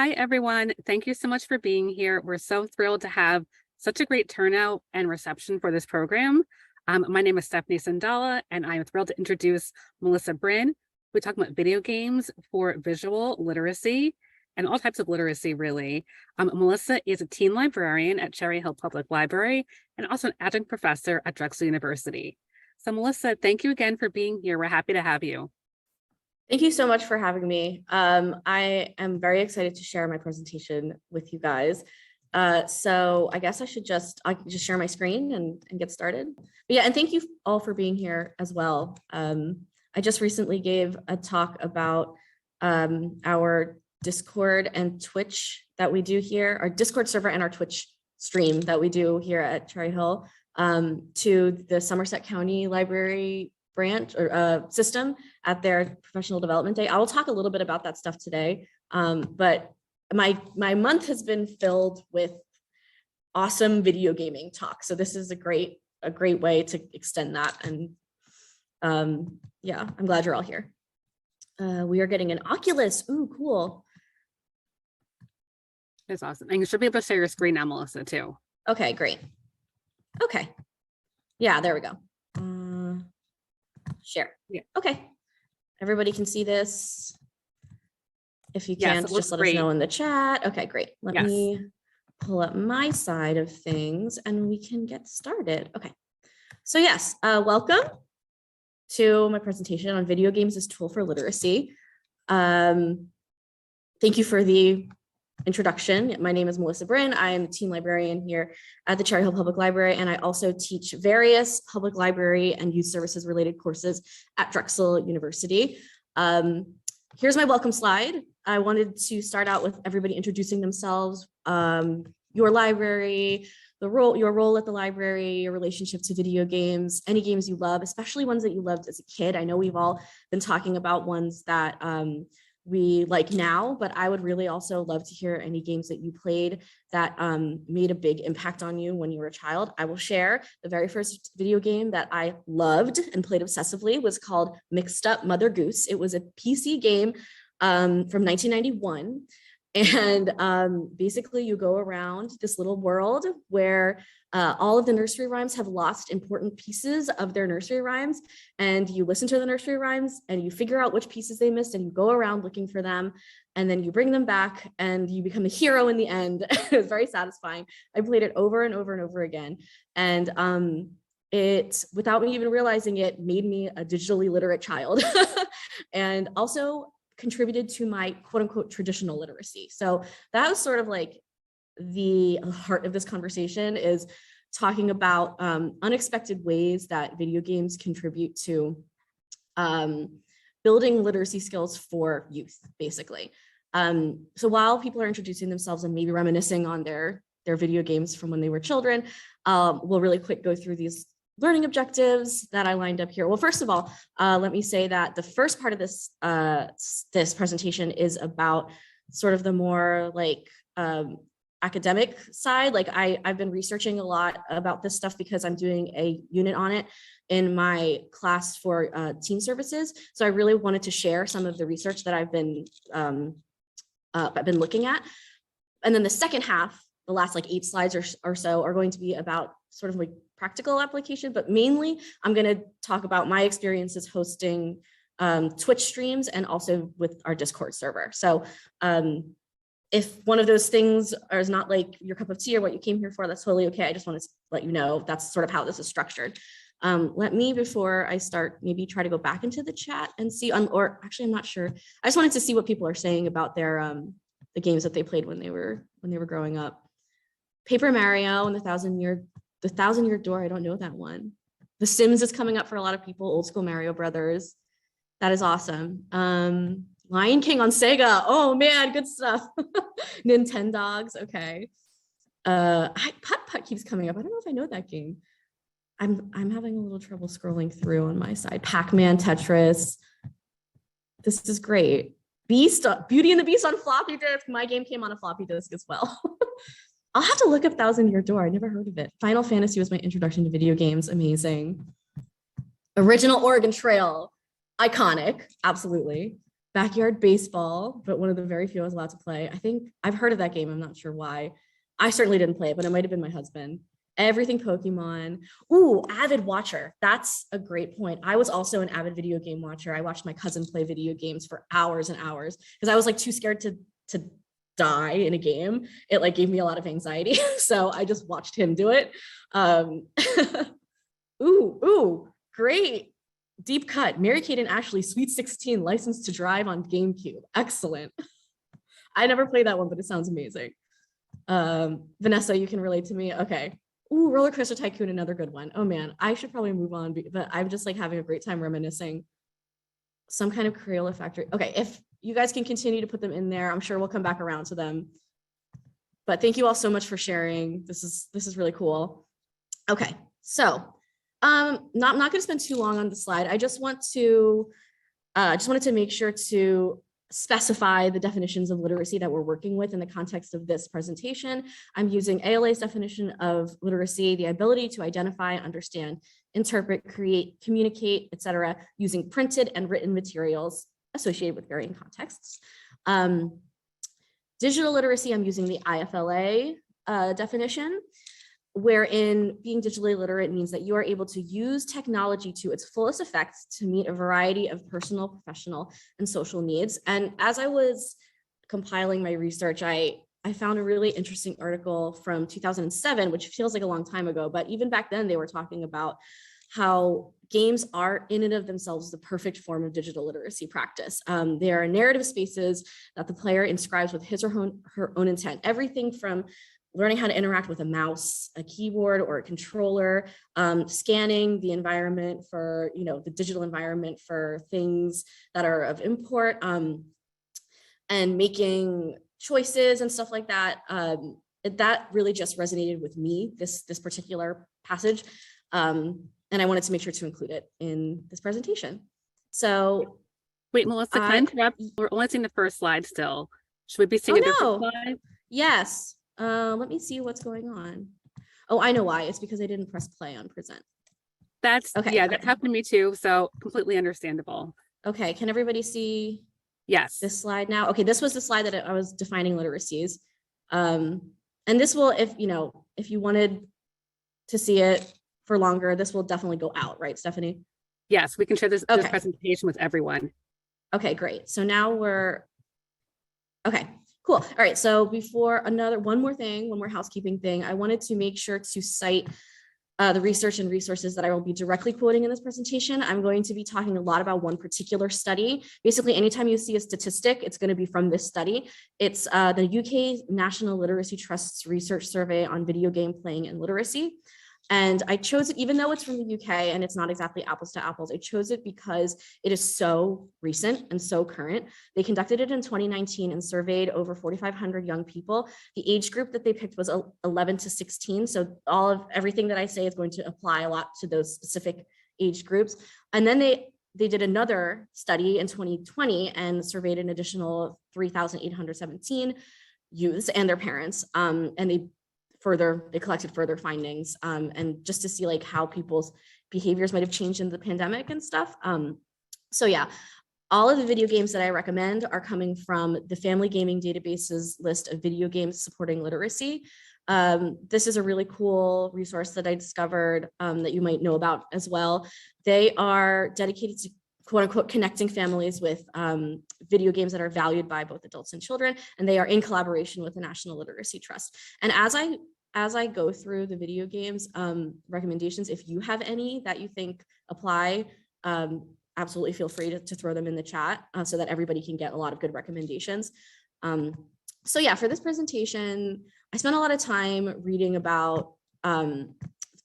Hi, everyone. Thank you so much for being here. We're so thrilled to have such a great turnout and reception for this program. My name is Stephanie Sandala, and I'm thrilled to introduce Melissa Brinn. We talk about video games for visual literacy and all types of literacy, really. Melissa is a teen librarian at Cherry Hill Public Library and also an adjunct professor at Drexel University. So Melissa, thank you again for being here. We're happy to have you. Thank you so much for having me. I am very excited to share my presentation with you guys. So I guess I can just share my screen and get started. But yeah, and thank you all for being here as well. I just recently gave a talk about our Discord and Twitch that we do here, our Discord server and our Twitch stream that we do here at Cherry Hill to the Somerset County Library branch or system at their professional development day. I will talk a little bit about that stuff today, but my month has been filled with awesome video gaming talk. So this is a great way to extend that. And yeah, I'm glad you're all here. We are getting an Oculus. Ooh, cool. That's awesome. And you should be able to share your screen now, Melissa, too. Okay, great. Okay. Yeah, there we go. Share. Yeah. Okay. Everybody can see this. If you can't, just let us know in the chat. Okay, great. Let me pull up my side of things and we can get started. Okay. So yes, welcome to my presentation on video games as tool for literacy. Thank you for the introduction. My name is Melissa Brinn. I am a teen librarian here at the Cherry Hill Public Library, and I also teach various public library and youth services related courses at Drexel University. Here's my welcome slide. I wanted to start out with everybody introducing themselves, your library, your role at the library, your relationship to video games, any games you love, especially ones that you loved as a kid. I know we've all been talking about ones that we like now, but I would really also love to hear any games that you played that made a big impact on you when you were a child. I will share the very first video game that I loved and played obsessively was called Mixed Up Mother Goose. It was a PC game from 1991. And basically you go around this little world where all of the nursery rhymes have lost important pieces of their nursery rhymes, and you listen to the nursery rhymes and you figure out which pieces they missed and you go around looking for them, and then you bring them back and you become a hero in the end. It was very satisfying. I played it over and over and over again, and it, without me even realizing it, made me a digitally literate child. And also contributed to my quote unquote traditional literacy. So that was sort of like the heart of this conversation, is talking about unexpected ways that video games contribute to building literacy skills for youth, basically. So while people are introducing themselves and maybe reminiscing on their video games from when they were children, we'll really quick go through these learning objectives that I lined up here. Well, first of all, let me say that the first part of this this presentation is about sort of the more like academic side. Like I've been researching a lot about this stuff because I'm doing a unit on it in my class for teen services. So I really wanted to share some of the research that I've been looking at. And then the second half, the last like 8 slides or so, are going to be about sort of like practical application, but mainly I'm going to talk about my experiences hosting Twitch streams and also with our Discord server. So if one of those things is not like your cup of tea or what you came here for, that's totally okay. I just want to let you know that's sort of how this is structured. Let me, before I start, maybe try to go back into the chat and see, or actually I'm not sure. I just wanted to see what people are saying about their the games that they played when they were growing up. Paper Mario and the Thousand Year Door. I don't know that one. The Sims is coming up for a lot of people. Old school Mario Brothers. That is awesome. Lion King on Sega. Oh man, good stuff. Nintendogs. Okay. Putt Putt keeps coming up. I don't know if I know that game. I'm having a little trouble scrolling through on my side. Pac-Man, Tetris. This is great. Beauty and the Beast on floppy disk. My game came on a floppy disk as well. I'll have to look up Thousand Year Door. I never heard of it. Final Fantasy was my introduction to video games. Amazing. Original Oregon Trail. Iconic. Absolutely. Backyard Baseball, but one of the very few I was allowed to play. I think I've heard of that game. I'm not sure why. I certainly didn't play it, but it might have been my husband. Everything Pokemon. Ooh, avid watcher. That's a great point. I was also an avid video game watcher. I watched my cousin play video games for hours and hours because I was like too scared to die in a game. It like gave me a lot of anxiety. So I just watched him do it. Ooh, great. Deep cut. Mary-Kate and Ashley, Sweet 16, licensed to drive on GameCube. Excellent. I never played that one, but it sounds amazing. Vanessa, you can relate to me. Okay. Ooh, Roller Coaster Tycoon, another good one. Oh man, I should probably move on, but I'm just like having a great time reminiscing. Some kind of Crayola factory. Okay, if you guys can continue to put them in there, I'm sure we'll come back around to them. But thank you all so much for sharing. This is really cool. Okay, so I'm not going to spend too long on the slide. I just wanted to make sure to specify the definitions of literacy that we're working with in the context of this presentation. I'm using ALA's definition of literacy, the ability to identify, understand, interpret, create, communicate, etc., using printed and written materials associated with varying contexts. Digital literacy, I'm using the IFLA definition, wherein being digitally literate means that you are able to use technology to its fullest effect to meet a variety of personal, professional, and social needs. And as I was compiling my research, I found a really interesting article from 2007, which feels like a long time ago, but even back then they were talking about how games are in and of themselves the perfect form of digital literacy practice. They are narrative spaces that the player inscribes with his or her own intent, everything from learning how to interact with a mouse, a keyboard, or a controller, scanning the environment for, the digital environment for things that are of import, and making choices and stuff like that. That really just resonated with me, this particular passage. And I wanted to make sure to include it in this presentation. So wait, Melissa, can I interrupt? We're only seeing the first slide still. Should we be seeing a different slide? Yes. Let me see what's going on. Oh, I know why. It's because I didn't press play on present. That's okay. Yeah, that happened to me too. So completely understandable. Okay, can everybody see? Yes. This slide now? Okay, this was the slide that I was defining literacies. And this will, if you wanted to see it for longer, this will definitely go out, right, Stephanie? Yes, we can share this presentation with everyone. Okay, great. So now okay. Cool. All right. So before one more housekeeping thing, I wanted to make sure to cite the research and resources that I will be directly quoting in this presentation. I'm going to be talking a lot about one particular study. Basically, anytime you see a statistic, it's going to be from this study. It's the UK National Literacy Trust's research survey on video game playing and literacy. And I chose it, even though it's from the UK and it's not exactly apples to apples, I chose it because it is so recent and so current. They conducted it in 2019 and surveyed over 4,500 young people. The age group that they picked was 11 to 16. So everything that I say is going to apply a lot to those specific age groups. And then they did another study in 2020 and surveyed an additional 3,817 youths and their parents. And they collected further findings, and just to see like how people's behaviors might have changed in the pandemic and stuff. So yeah, all of the video games that I recommend are coming from the Family Gaming Database's list of video games supporting literacy. This is a really cool resource that I discovered that you might know about as well. They are dedicated to quote unquote connecting families with video games that are valued by both adults and children, and they are in collaboration with the National Literacy Trust. And as I go through the video games recommendations, if you have any that you think apply, absolutely feel free to throw them in the chat so that everybody can get a lot of good recommendations. So yeah, for this presentation, I spent a lot of time reading about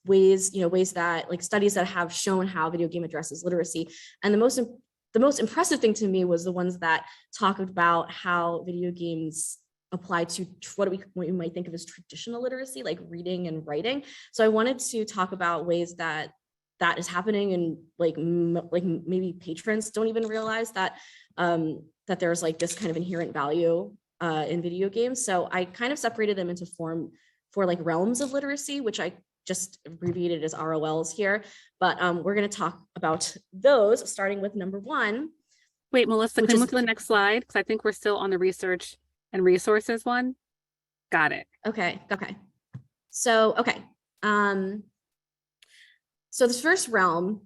ways that like studies that have shown how video game addresses literacy. And the most impressive thing to me was the ones that talked about how video games apply to what we might think of as traditional literacy, like reading and writing. So I wanted to talk about ways that is happening, and like maybe patrons don't even realize that that there's like this kind of inherent value in video games. So I kind of separated them into four like realms of literacy, which I just abbreviated as ROLs here, but we're going to talk about those, starting with number one, Wait, Melissa, can we move to the next slide? Because I think we're still on the research and resources one. Got it. Okay. So, so this first realm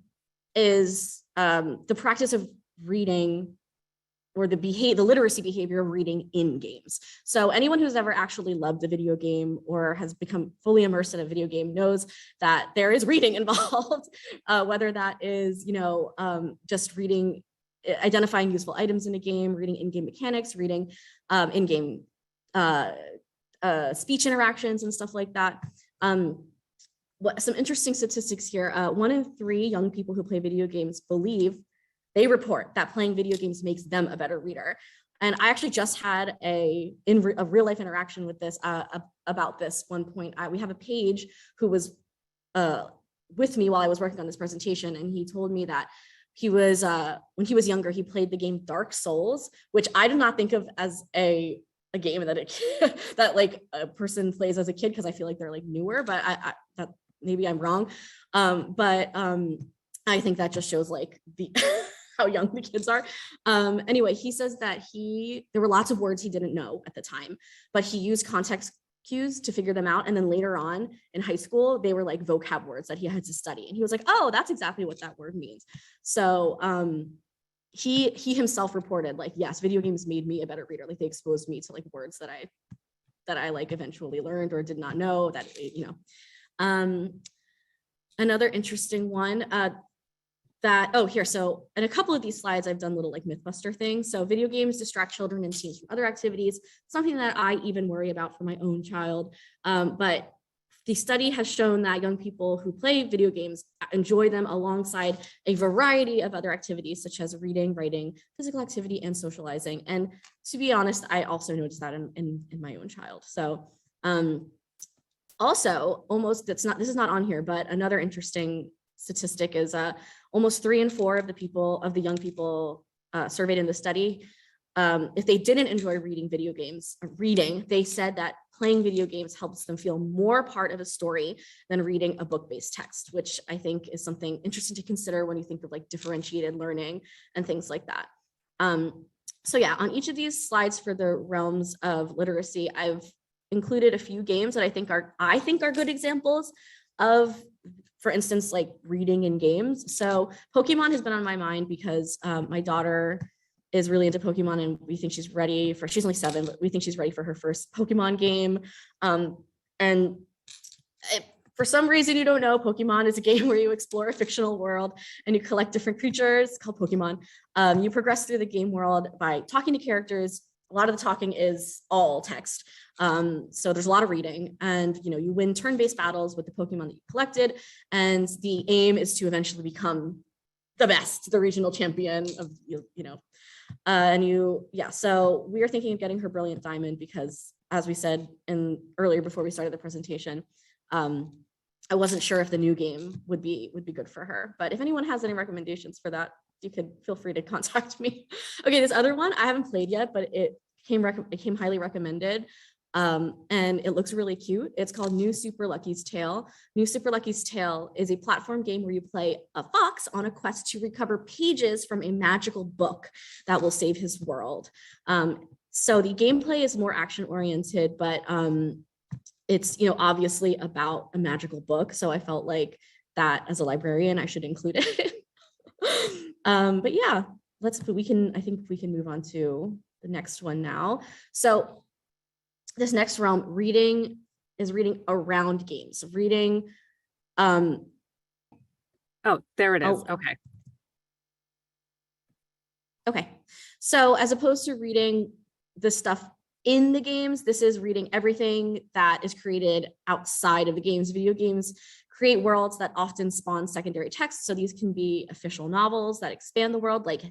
is the practice of reading, or the literacy behavior of reading in games. So anyone who's ever actually loved a video game or has become fully immersed in a video game knows that there is reading involved, whether that is, just reading, identifying useful items in a game, reading in-game mechanics, reading in-game speech interactions and stuff like that. Some interesting statistics here. 1 in 3 young people who play video games they report that playing video games makes them a better reader. And I actually just had a real life interaction with this about this one point. We have a page who was with me while I was working on this presentation, and he told me that he was when he was younger, he played the game Dark Souls, which I do not think of as a game that like a person plays as a kid, because I feel like they're like newer, but that maybe I'm wrong. But I think that just shows like the how young the kids are. Anyway, he says that there were lots of words he didn't know at the time, but he used context cues to figure them out. And then later on in high school, they were like vocab words that he had to study. And he was like, oh, that's exactly what that word means. So he himself reported like, yes, video games made me a better reader. Like they exposed me to like words that I like eventually learned or did not know that, another interesting one so in a couple of these slides, I've done little like Mythbuster things. So video games distract children and teens from other activities, something that I even worry about for my own child. But the study has shown that young people who play video games enjoy them alongside a variety of other activities, such as reading, writing, physical activity, and socializing. And to be honest, I also noticed that in my own child. So also this is not on here, but another interesting statistic is almost 3 in 4 of the young people surveyed in the study, if they didn't enjoy reading, they said that playing video games helps them feel more part of a story than reading a book-based text, which I think is something interesting to consider when you think of like differentiated learning and things like that. So yeah, on each of these slides for the realms of literacy, I've included a few games that I think are good examples of, for instance, like reading in games. So Pokemon has been on my mind because my daughter is really into Pokemon, and we think she's only 7, but we think she's ready for her first Pokemon game. For some reason you don't know, Pokemon is a game where you explore a fictional world and you collect different creatures called Pokemon. You progress through the game world by talking to characters. A lot of the talking is all text. So there's a lot of reading, and you win turn-based battles with the Pokemon that you collected. And the aim is to eventually become the best, the regional champion of, so we are thinking of getting her Brilliant Diamond because, as we said earlier before we started the presentation, I wasn't sure if the new game would be good for her. But if anyone has any recommendations for that, you could feel free to contact me. Okay, this other one I haven't played yet, but it came highly recommended. And it looks really cute. It's called New Super Lucky's Tale. New Super Lucky's Tale is a platform game where you play a fox on a quest to recover pages from a magical book that will save his world. So the gameplay is more action oriented, but it's obviously about a magical book. So I felt like that as a librarian, I should include it. But yeah, I think we can move on to the next one now. So this next realm, reading around games, reading. Oh, there it is. Okay. So as opposed to reading the stuff in the games, this is reading everything that is created outside of the games. Video games create worlds that often spawn secondary texts. So these can be official novels that expand the world, like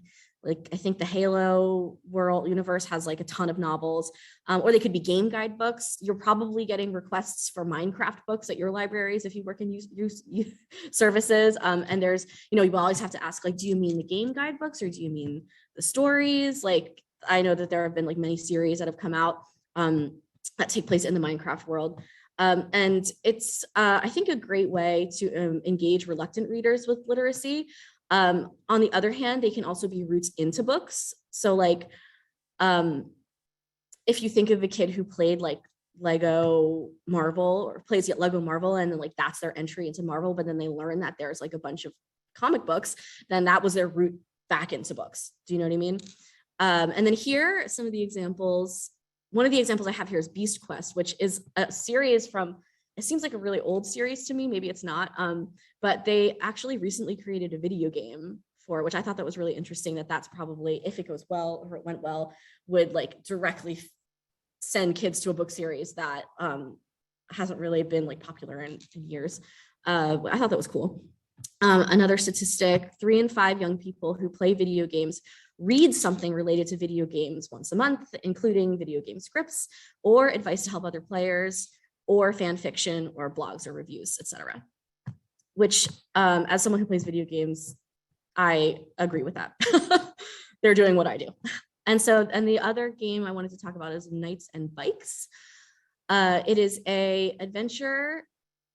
I think the Halo world universe has like a ton of novels, or they could be game guide books. You're probably getting requests for Minecraft books at your libraries if you work in youth services. And there's, you always have to ask, like, do you mean the game guide books or do you mean the stories? Like, I know that there have been like many series that have come out that take place in the Minecraft world. And it's, I think, a great way to engage reluctant readers with literacy. On the other hand, they can also be roots into books. So like, if you think of a kid who played like Lego Marvel or plays Lego Marvel, and then like that's their entry into Marvel, but then they learn that there's like a bunch of comic books, then that was their route back into books. Do you know what I mean? And then here are some of the examples. One of the examples I have here is Beast Quest, which is a series from, it seems like a really old series to me, maybe it's not, but they actually recently created a video game for, which I thought that was really interesting, that's probably, if it goes well, or it went well, would like directly send kids to a book series that hasn't really been like popular in years. I thought that was cool. Another statistic, 3 in 5 young people who play video games read something related to video games once a month, including video game scripts or advice to help other players or fan fiction or blogs or reviews, etc. Which, as someone who plays video games, I agree with that. They're doing what I do. And the other game I wanted to talk about is Knights and Bikes. It is a adventure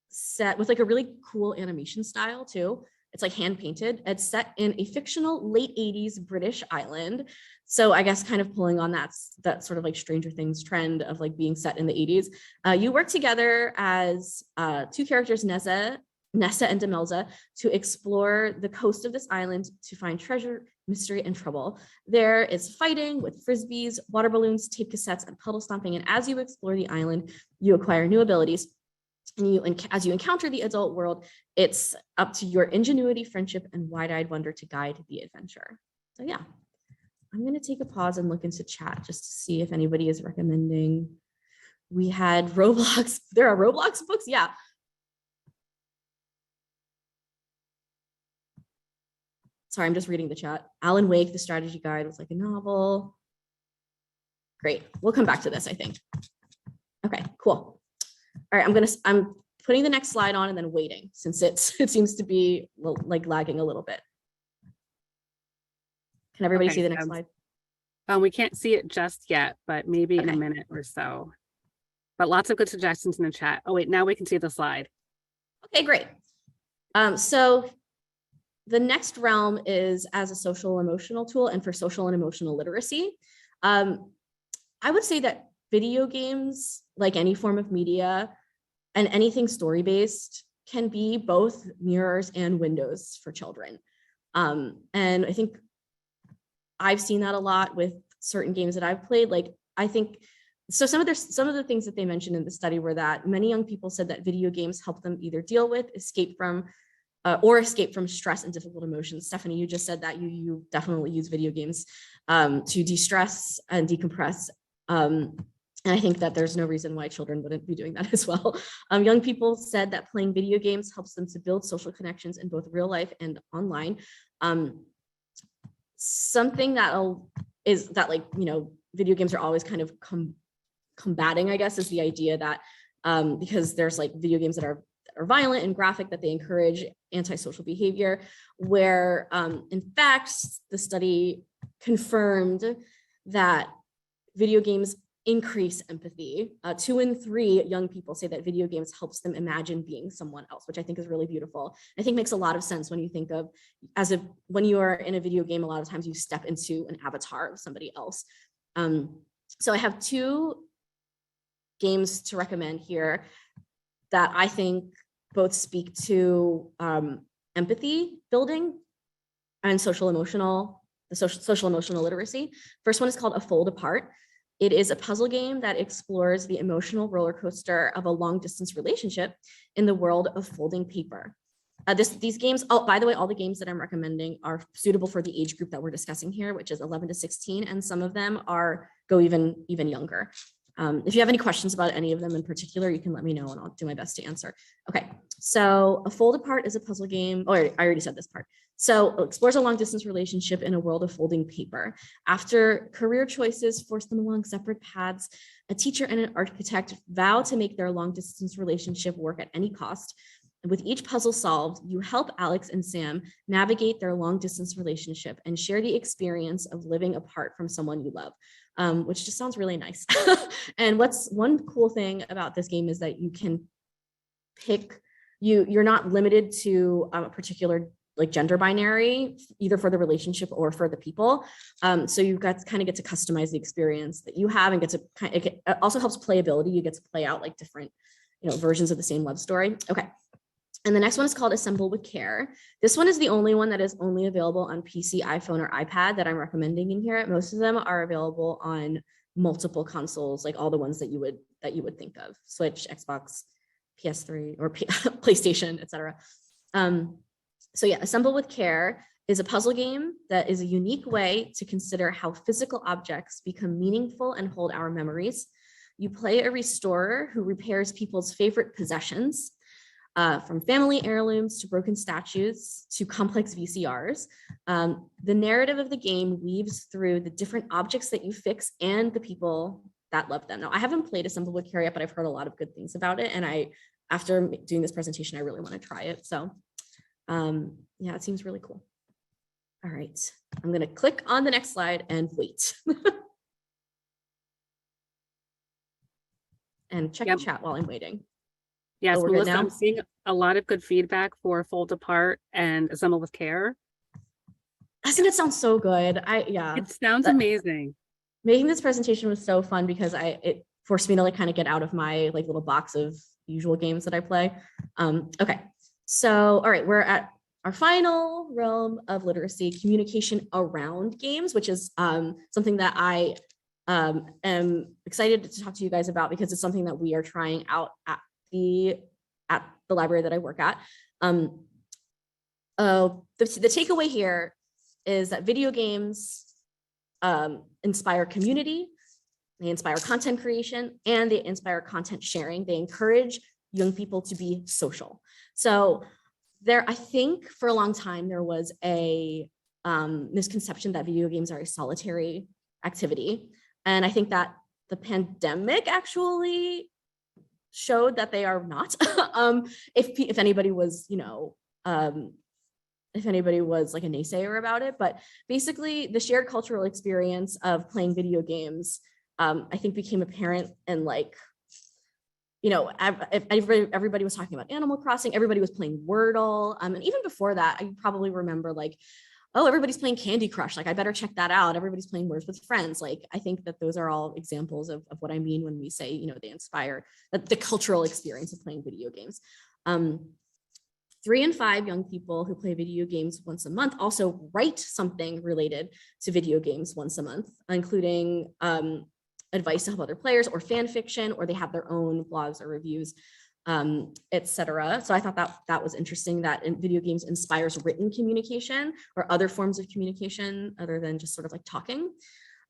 set with like a really cool animation style too. It's like hand painted. It's set in a fictional late 80s British island. So I guess kind of pulling on that sort of like Stranger Things trend of like being set in the 80s. You work together as 2 characters, Nessa and Demelza, to explore the coast of this island to find treasure, mystery, and trouble. There is fighting with frisbees, water balloons, tape cassettes, and puddle stomping. And as you explore the island, you acquire new abilities. And as you encounter the adult world, it's up to your ingenuity, friendship, and wide-eyed wonder to guide the adventure. So yeah, I'm going to take a pause and look into chat just to see if anybody is recommending. We had Roblox. There are Roblox books? Yeah. Sorry, I'm just reading the chat. Alan Wake, the strategy guide, was like a novel. Great. We'll come back to this, I think. Okay, cool. All right, I'm putting the next slide on and then waiting since it seems to be like lagging a little bit. Can everybody see the next slide? We can't see it just yet, but maybe in a minute or so. But lots of good suggestions in the chat. Oh wait, now we can see the slide. Okay, great. So the next realm is as a social emotional tool and for social and emotional literacy. I would say that video games, like any form of media and anything story-based, can be both mirrors and windows for children. And I think I've seen that a lot with certain games that I've played. Like, I think, so some of the things that they mentioned in the study were that many young people said that video games help them either deal with, escape from stress and difficult emotions. Stephanie, you just said that you definitely use video games to de-stress and decompress. And I think that there's no reason why children wouldn't be doing that as well. Young people said that playing video games helps them to build social connections in both real life and online. Something that like, you know, video games are always kind of combating, I guess, is the idea that because there's like video games that are violent and graphic, that they encourage antisocial behavior, where in fact, the study confirmed that video games increase empathy. 2 in 3 young people say that video games helps them imagine being someone else, which I think is really beautiful. I think makes a lot of sense when you think of when you are in a video game, a lot of times you step into an avatar of somebody else. So I have 2 games to recommend here that I think both speak to empathy building and social emotional literacy. First one is called A Fold Apart. It is a puzzle game that explores the emotional roller coaster of a long distance relationship in the world of folding paper. These games, oh, by the way, all the games that I'm recommending are suitable for the age group that we're discussing here, which is 11 to 16, and some of them go even younger. If you have any questions about any of them in particular, you can let me know and I'll do my best to answer. Okay, so A Fold Apart is a puzzle game. Oh, I already said this part. So it explores a long distance relationship in a world of folding paper. After career choices force them along separate paths, a teacher and an architect vow to make their long distance relationship work at any cost. With each puzzle solved, you help Alex and Sam navigate their long distance relationship and share the experience of living apart from someone you love. Which just sounds really nice. And what's one cool thing about this game is that you can pick, you're not limited to a particular like gender binary, either for the relationship or for the people. So you got to kind of get to customize the experience that you have and get to it also helps playability. You get to play out like different, versions of the same love story. Okay. And the next one is called Assemble with Care. This one is the only one that is only available on PC, iPhone, or iPad that I'm recommending in here. Most of them are available on multiple consoles, like all the ones that you would think of: Switch, Xbox, PS3, or PlayStation, etc. So yeah, Assemble with Care is a puzzle game that is a unique way to consider how physical objects become meaningful and hold our memories. You play a restorer who repairs people's favorite possessions, from family heirlooms to broken statues to complex VCRs. The narrative of the game weaves through the different objects that you fix and the people that love them. Now, I haven't played Assemble with Care yet, but I've heard a lot of good things about it. And after doing this presentation, I really want to try it. So yeah, it seems really cool. All right, I'm going to click on the next slide and wait. And check the chat while I'm waiting. Yes, Melissa, I'm seeing a lot of good feedback for Fold Apart and Assemble with Care. Doesn't it sound so good? It sounds amazing. Making this presentation was so fun because it forced me to like kind of get out of my like little box of usual games that I play. Okay, so all right, we're at our final realm of literacy, communication around games, which is something that I am excited to talk to you guys about because it's something that we are trying out at the library that I work at. The takeaway here is that video games inspire community, they inspire content creation, and they inspire content sharing. They encourage young people to be social. So I think for a long time, there was a misconception that video games are a solitary activity. And I think that the pandemic actually showed that they are not. If anybody was, if anybody was like a naysayer about it, but basically the shared cultural experience of playing video games, I think became apparent and like, everybody was talking about Animal Crossing, everybody was playing Wordle. And even before that, I probably remember like, oh, everybody's playing Candy Crush. Like, I better check that out. Everybody's playing Words with Friends. Like, I think that those are all examples of what I mean when we say, they inspire the cultural experience of playing video games. 3 in 5 young people who play video games once a month also write something related to video games once a month, including advice to help other players or fan fiction, or they have their own blogs or reviews, etc. So I thought that was interesting that video games inspires written communication or other forms of communication other than just sort of like talking.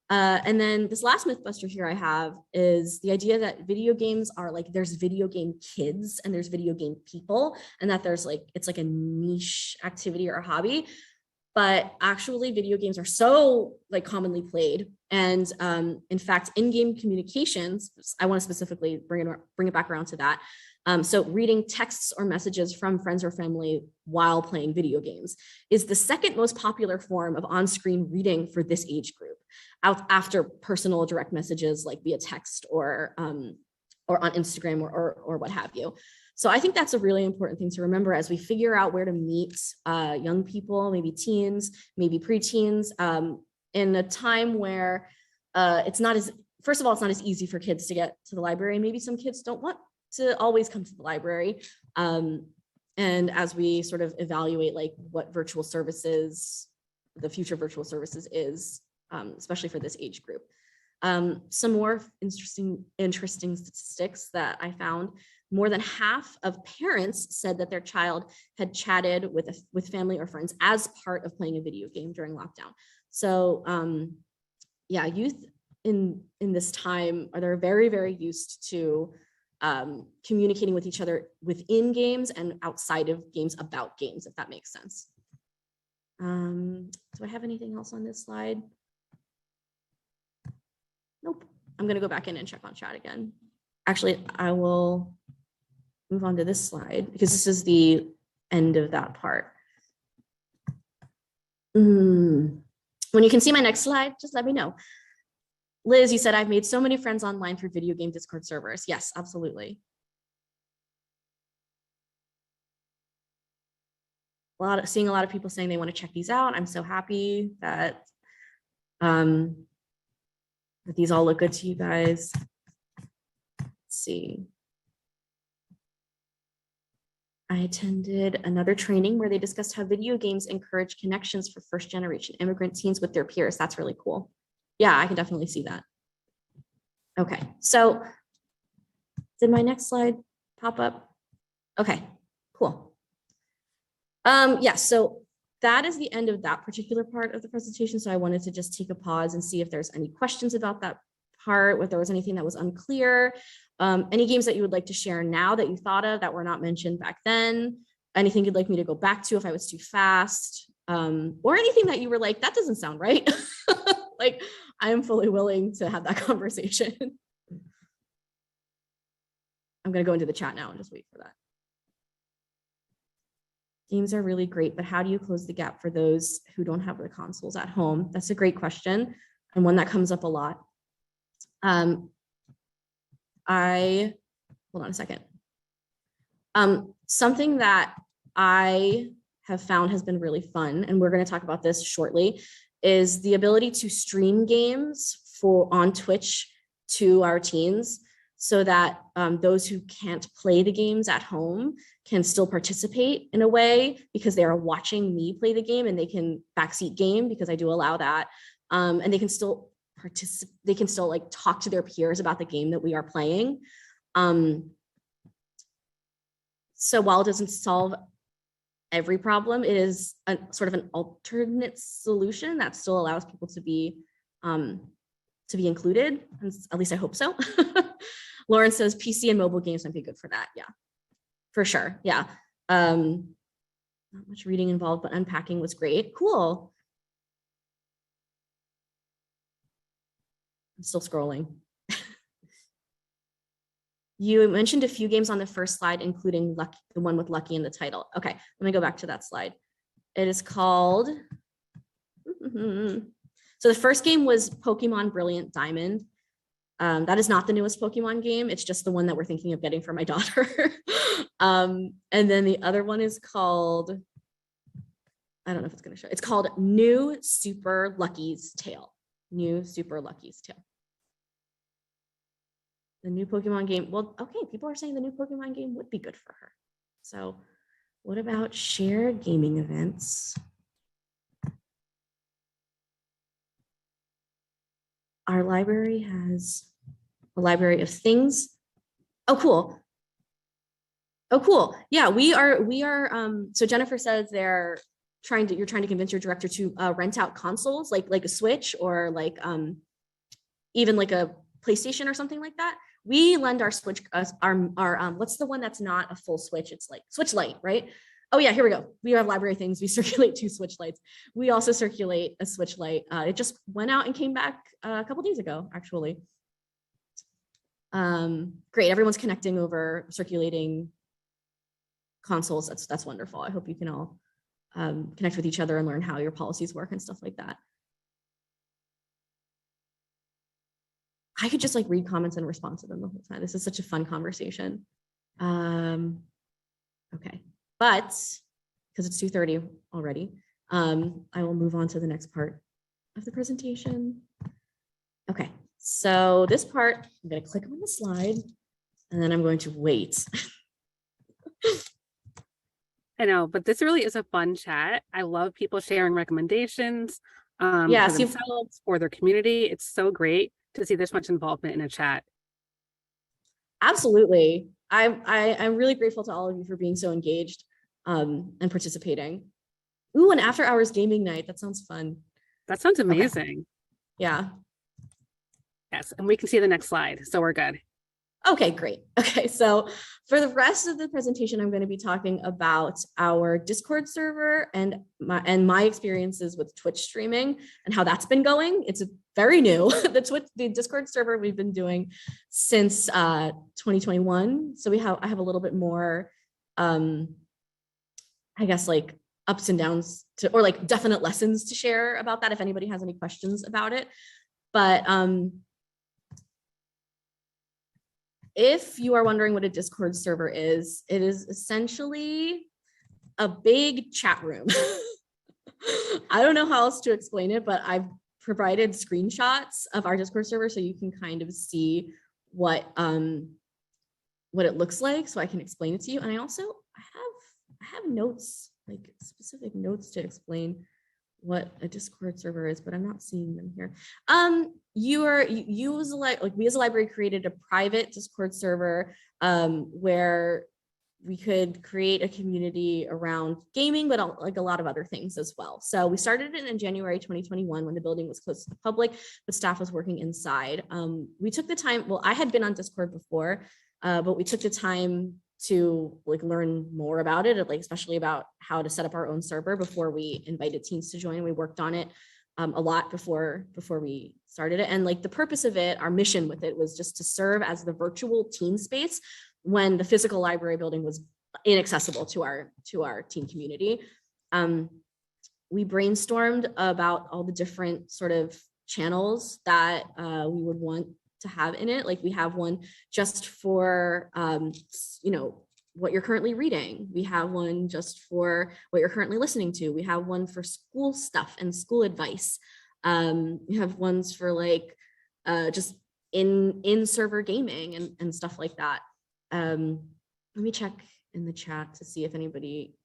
And then this last mythbuster here I have is the idea that video games are like, there's video game kids and there's video game people, and that there's like, it's like a niche activity or a hobby. But actually video games are so like commonly played. And in fact, in-game communications, I want to specifically bring it back around to that. So reading texts or messages from friends or family while playing video games is the second most popular form of on-screen reading for this age group, after personal direct messages like via text or on Instagram or what have you. So I think that's a really important thing to remember as we figure out where to meet young people, maybe teens, maybe preteens, in a time where first of all, it's not as easy for kids to get to the library. Maybe some kids don't want to always come to the library. And as we sort of evaluate like what virtual services, the future virtual services is, especially for this age group. Some more interesting statistics that I found: more than half of parents said that their child had chatted with family or friends as part of playing a video game during lockdown. So yeah, youth in this time they're very, very used to communicating with each other within games and outside of games about games, if that makes sense. Do I have anything else on this slide? Nope. I'm going to go back in and check on chat again. Actually, I will move on to this slide because this is the end of that part. When you can see my next slide, just let me know. Liz, you said I've made so many friends online through video game Discord servers. Yes, absolutely. seeing a lot of people saying they want to check these out. I'm so happy that that these all look good to you guys. Let's see. I attended another training where they discussed how video games encourage connections for first generation immigrant teens with their peers. That's really cool. Yeah, I can definitely see that. Okay, so did my next slide pop up? Okay, cool. Yeah, so that is the end of that particular part of the presentation. So I wanted to just take a pause and see if there's any questions about that part, if there was anything that was unclear, any games that you would like to share now that you thought of that were not mentioned back then, anything you'd like me to go back to if I was too fast, or anything that you were like, that doesn't sound right. Like, I am fully willing to have that conversation. I'm going to go into the chat now and just wait for that. Games are really great, but how do you close the gap for those who don't have the consoles at home? That's a great question, and one that comes up a lot. Hold on a second. Something that I have found has been really fun, and we're going to talk about this shortly, is the ability to stream games on Twitch to our teens, so that those who can't play the games at home can still participate in a way, because they are watching me play the game, and they can backseat game because I do allow that, and they can still participate. They can still like talk to their peers about the game that we are playing. So while it doesn't solve every problem, it is a sort of an alternate solution that still allows people to be included. And at least I hope so. Lauren says PC and mobile games might be good for that. Yeah, for sure. Yeah. Not much reading involved, but unpacking was great. Cool. I'm still scrolling. You mentioned a few games on the first slide, including Lucky, the one with Lucky in the title. Okay, let me go back to that slide. It is called, so the first game was Pokemon Brilliant Diamond. That is not the newest Pokemon game. It's just the one that we're thinking of getting for my daughter. And then the other one is called, I don't know if it's going to show. It's called New Super Lucky's Tale. New Super Lucky's Tale. The new Pokemon game. Well, okay, people are saying the new Pokemon game would be good for her. So what about shared gaming events? Our library has a library of things. Oh, cool. Oh, cool. Yeah, we are, so Jennifer says you're trying to convince your director to rent out consoles, like a Switch, or like even like a PlayStation or something like that. We lend our Switch, our what's the one that's not a full Switch? It's like Switch Lite, right? Oh yeah, here we go. We have library things. We circulate 2 Switch Lites. We also circulate a Switch Lite. It just went out and came back a couple days ago, actually. Great, everyone's connecting over circulating consoles. That's wonderful. I hope you can all connect with each other and learn how your policies work and stuff like that. I could just like read comments and respond to them the whole time. This is such a fun conversation. Okay, but because it's 2:30 already, I will move on to the next part of the presentation. Okay, so this part, I'm going to click on the slide and then I'm going to wait. I know, but this really is a fun chat. I love people sharing recommendations for themselves, for their community. It's so great to see this much involvement in a chat. Absolutely. I'm really grateful to all of you for being so engaged and participating. Ooh, an after hours gaming night. That sounds fun. That sounds amazing. Okay. Yeah. Yes, and we can see the next slide, so we're good. Okay, great. Okay, so for the rest of the presentation, I'm going to be talking about our Discord server and my experiences with Twitch streaming and how that's been going. It's very new. The Discord server we've been doing since 2021. So I have a little bit more, I guess, like ups and downs or like definite lessons to share about that if anybody has any questions about it. But if you are wondering what a Discord server is, it is essentially a big chat room. I don't know how else to explain it, but I've provided screenshots of our Discord server so you can kind of see what it looks like, so I can explain it to you. And I have notes, like specific notes to explain what a Discord server is, but I'm not seeing them here. We as a library created a private Discord server where we could create a community around gaming, but like a lot of other things as well. So we started it in January 2021 when the building was closed to the public, but staff was working inside. We took the time, well, I had been on Discord before, but we took the time to like learn more about it, like especially about how to set up our own server before we invited teens to join. We worked on it a lot before we started it. And like the purpose of it, our mission with it was just to serve as the virtual teen space when the physical library building was inaccessible to our teen community. We brainstormed about all the different sort of channels that we would want to have in it. Like we have one just for, what you're currently reading. We have one just for what you're currently listening to. We have one for school stuff and school advice. We have ones for like just in server gaming and stuff like that. Let me check in the chat to see if anybody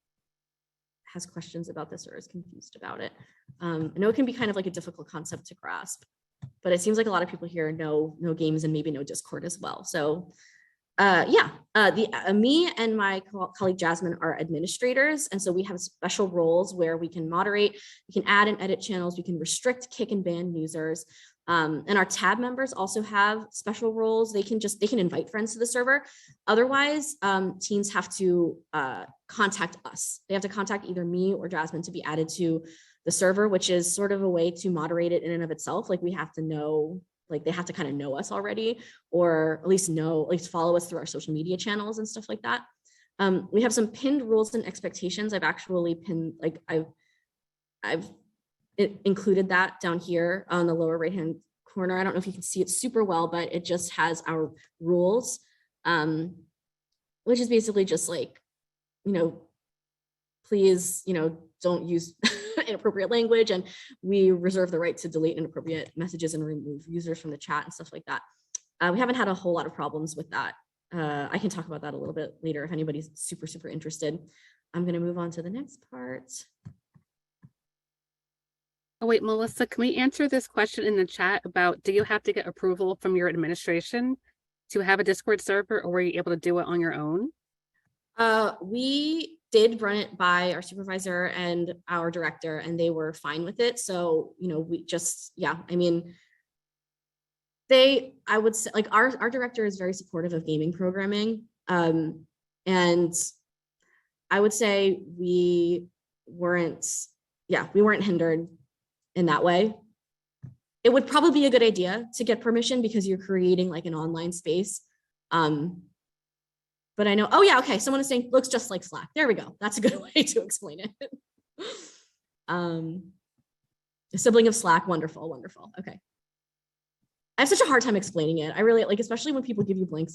has questions about this or is confused about it. I know it can be kind of like a difficult concept to grasp, but it seems like a lot of people here know games and maybe know Discord as well. So me and my colleague Jasmine are administrators. And so we have special roles where we can moderate, we can add and edit channels, we can restrict, kick and ban users. And our tab members also have special roles. They can invite friends to the server. Otherwise, teens have to contact us. They have to contact either me or Jasmine to be added to the server, which is sort of a way to moderate it in and of itself. Like we have to know, like they have to kind of know us already, or at least follow us through our social media channels and stuff like that. We have some pinned rules and expectations. I've actually pinned, like I've included that down here on the lower right hand corner. I don't know if you can see it super well, but it just has our rules, which is basically just like, please, don't use inappropriate language, and we reserve the right to delete inappropriate messages and remove users from the chat and stuff like that. We haven't had a whole lot of problems with that. I can talk about that a little bit later if anybody's super interested. I'm going to move on to the next part. Oh, wait, Melissa, can we answer this question in the chat about, do you have to get approval from your administration to have a Discord server, or were you able to do it on your own? We did run it by our supervisor and our director, and they were fine with it. So, we just, I would say like our director is very supportive of gaming programming. And I would say we weren't hindered in that way. It would probably be a good idea to get permission because you're creating like an online space. But I know, oh yeah, okay, someone is saying looks just like Slack. There we go. That's a good way to explain it. A sibling of Slack, wonderful. Okay. I have such a hard time explaining it. I really like, especially when people give you blank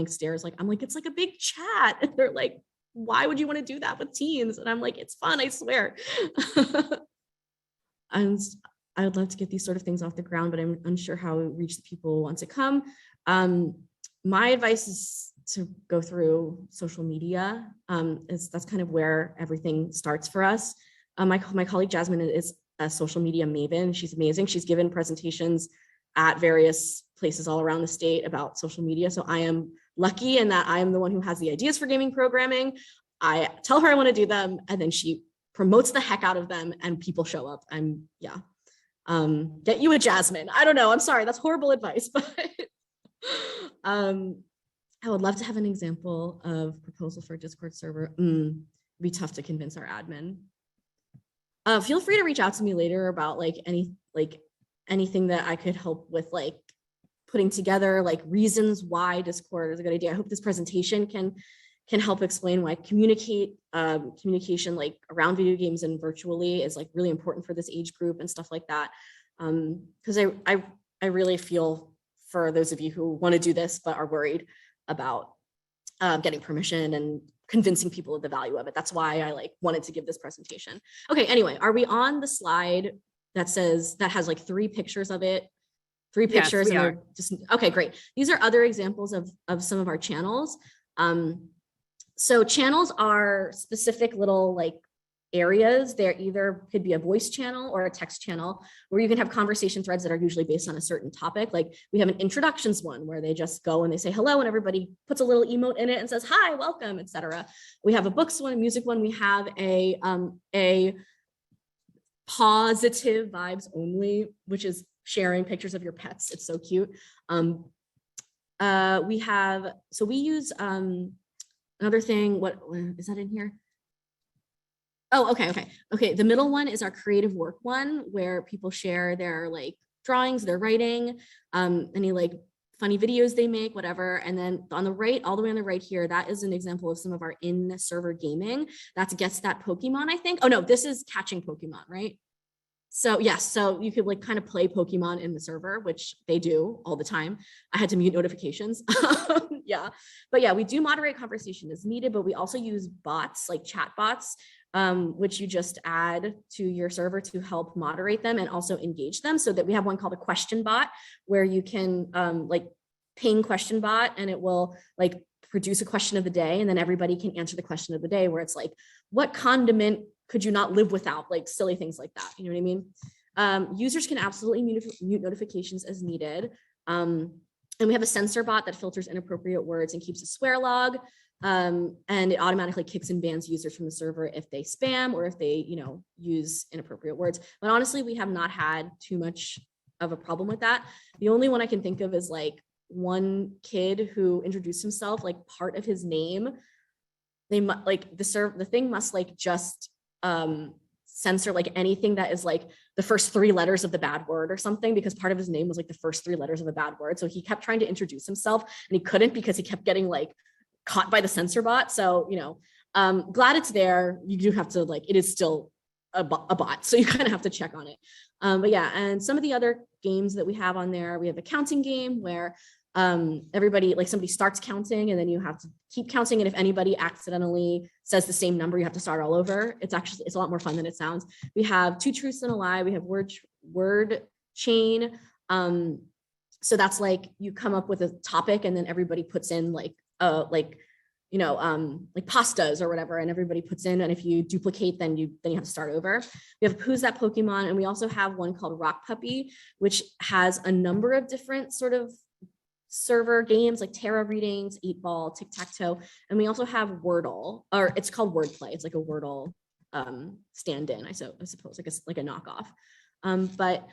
stares. Like, I'm like, it's like a big chat. And they're like, why would you want to do that with teens? And I'm like, it's fun, I swear. And I would love to get these sort of things off the ground, but I'm unsure how to reach the people who want to come. My advice is to go through social media. That's kind of where everything starts for us. My colleague Jasmine is a social media maven. She's amazing. She's given presentations at various places all around the state about social media. So I am lucky in that I am the one who has the ideas for gaming programming. I tell her I want to do them, and then she promotes the heck out of them, and people show up. Get you a Jasmine. I don't know. I'm sorry. That's horrible advice, but I would love to have an example of proposal for a Discord server. It'd be tough to convince our admin. Feel free to reach out to me later about anything that I could help with, like putting together like reasons why Discord is a good idea. I hope this presentation can help explain why communication like around video games and virtually is like really important for this age group and stuff like that. Because I really feel for those of you who want to do this but are worried about getting permission and convincing people of the value of it. That's why I like wanted to give this presentation. Okay, anyway, are we on the slide that has like 3 pictures of it? 3 pictures. Yes, we are. Just, okay, great. These are other examples of some of our channels. So channels are specific little like areas. There either could be a voice channel or a text channel where you can have conversation threads that are usually based on a certain topic. Like we have an introductions one where they just go and they say hello and everybody puts a little emote in it and says hi, welcome, etc. We have a books one, a music one. We have a positive vibes only, which is sharing pictures of your pets. It's so cute. We use another thing. What is that in here? Oh, okay. The middle one is our creative work one, where people share their like drawings, their writing, any like funny videos they make, whatever. And then on the right, all the way on the right here, that is an example of some of our in-server gaming. That's Guess That Pokemon, I think. Oh no, this is Catching Pokemon, right? So yes, so you could like kind of play Pokemon in the server, which they do all the time. I had to mute notifications. Yeah, but yeah, we do moderate conversation as needed, but we also use bots like chat bots, which you just add to your server to help moderate them and also engage them. So that we have one called a question bot where you can like ping question bot and it will like produce a question of the day, and then everybody can answer the question of the day, where it's like, what condiment could you not live without? Like silly things like that. You know what I mean? Users can absolutely mute notifications as needed. And we have a censor bot that filters inappropriate words and keeps a swear log. And it automatically kicks and bans users from the server if they spam or if they, use inappropriate words. But honestly, we have not had too much of a problem with that. The only one I can think of is like one kid who introduced himself, like part of his name, they must like the thing must like just censor like anything that is like the first 3 letters of the bad word or something, because part of his name was like the first 3 letters of a bad word. So he kept trying to introduce himself and he couldn't because he kept getting like caught by the censor bot. So, glad it's there. You do have to like, it is still a bot. So you kind of have to check on it. But yeah, and some of the other games that we have on there, we have a counting game where everybody, like somebody starts counting and then you have to keep counting. And if anybody accidentally says the same number, you have to start all over. It's a lot more fun than it sounds. We have 2 truths and a lie. We have word chain. So that's like you come up with a topic and then everybody puts in like pastas or whatever, and everybody puts in, and if you duplicate, then you have to start over. We have Who's That Pokemon, and we also have one called Rock Puppy, which has a number of different sort of server games like tarot readings, 8-ball, tic-tac-toe, and we also have Wordle, or it's called Wordplay. It's like a Wordle stand-in, I suppose, like a knockoff. But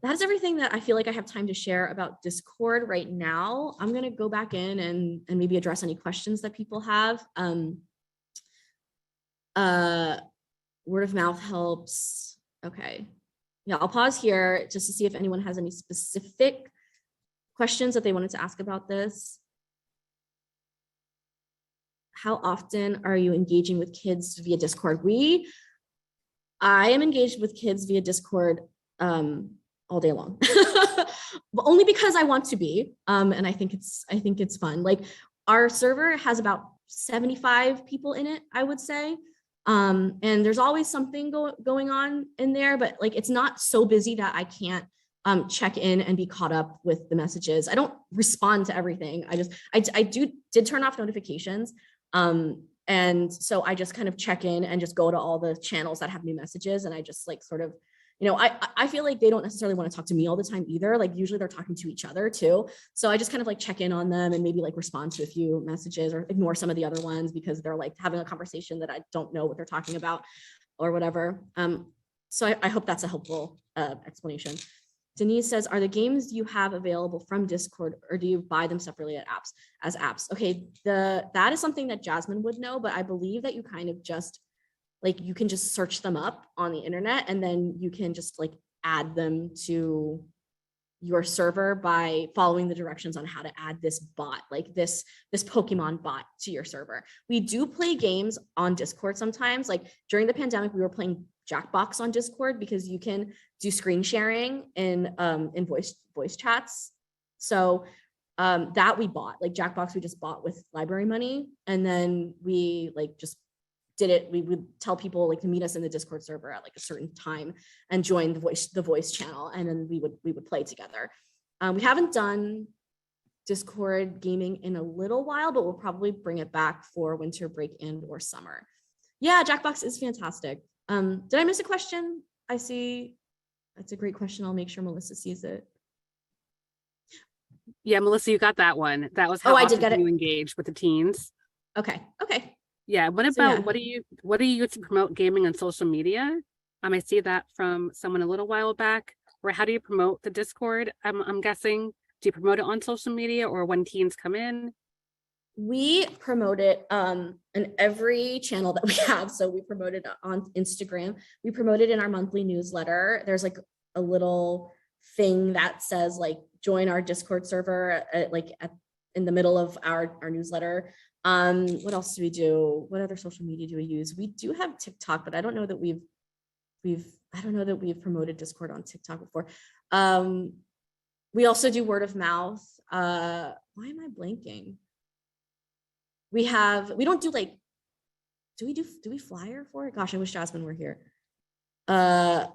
that is everything that I feel like I have time to share about Discord right now. I'm going to go back in and maybe address any questions that people have. Word of mouth helps. Okay. Yeah, I'll pause here just to see if anyone has any specific questions that they wanted to ask about this. How often are you engaging with kids via Discord? I am engaged with kids via Discord all day long, but only because I want to be. And I think it's fun. Like our server has about 75 people in it, I would say. And there's always something going on in there, but like, it's not so busy that I can't check in and be caught up with the messages. I don't respond to everything. I did turn off notifications. And so I just kind of check in and just go to all the channels that have new messages. And I just like sort of, I feel like they don't necessarily want to talk to me all the time either. Like usually they're talking to each other too. So I just kind of like check in on them and maybe like respond to a few messages or ignore some of the other ones because they're like having a conversation that I don't know what they're talking about or whatever. So I hope that's a helpful explanation. Denise says, are the games you have available from Discord or do you buy them separately as apps? Okay, that is something that Jasmine would know, but I believe that you kind of just like, you can just search them up on the internet and then you can just like add them to your server by following the directions on how to add this bot, like this Pokemon bot to your server. We do play games on Discord sometimes. Like during the pandemic, we were playing Jackbox on Discord because you can do screen sharing in voice chats. So that we bought, like Jackbox we just bought with library money. And then we like just did it. We would tell people like to meet us in the Discord server at like a certain time and join the voice channel. And then we would play together. We haven't done Discord gaming in a little while, but we'll probably bring it back for winter break and or summer. Yeah, Jackbox is fantastic. Did I miss a question? I see. That's a great question. I'll make sure Melissa sees it. Yeah, Melissa, you got that one. That was how I did get it. You engage with the teens. Okay. Yeah. What about what do you use to promote gaming on social media? I see that from someone a little while back. Or how do you promote the Discord? I'm guessing. Do you promote it on social media or when teens come in? We promote it in every channel that we have. So we promote it on Instagram. We promote it in our monthly newsletter. There's like a little thing that says like join our Discord server in the middle of our newsletter. What else do we do? What other social media do we use? We do have TikTok, but I don't know that we've promoted Discord on TikTok before. We also do word of mouth. Why am I blanking? We don't do like, do we flyer for it? Gosh, I wish Jasmine were here. Let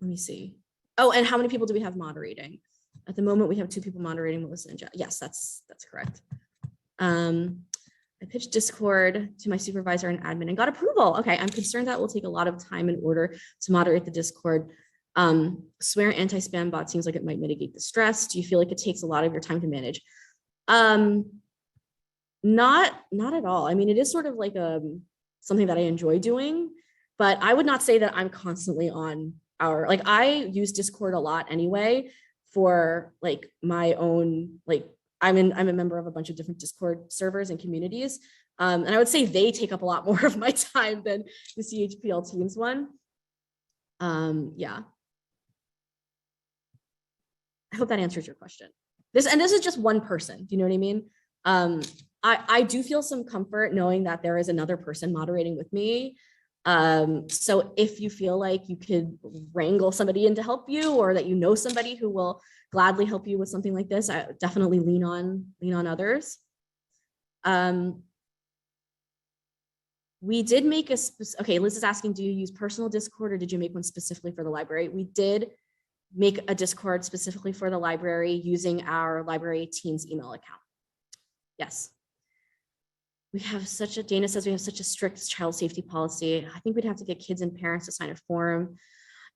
me see. Oh, and how many people do we have moderating? At the moment, we have 2 people moderating, Melissa and Jess. Yes, that's correct. I pitched Discord to my supervisor and admin and got approval. Okay, I'm concerned that will take a lot of time in order to moderate the Discord. Swear anti-spam bot seems like it might mitigate the stress. Do you feel like it takes a lot of your time to manage? Not at all. I mean, it is sort of like something that I enjoy doing, but I would not say that I'm constantly on I use Discord a lot anyway for like my own, like I'm a member of a bunch of different Discord servers and communities. And I would say they take up a lot more of my time than the CHPL Teams one. Yeah. I hope that answers your question. This is just one person. Do you know what I mean? I do feel some comfort knowing that there is another person moderating with me. So if you feel like you could wrangle somebody in to help you, or that you know somebody who will gladly help you with something like this, I definitely lean on others. We did make okay, Liz is asking, do you use personal Discord or did you make one specifically for the library? We did make a Discord specifically for the library using our library teens email account. Yes. Dana says we have such a strict child safety policy. I think we'd have to get kids and parents to sign a form.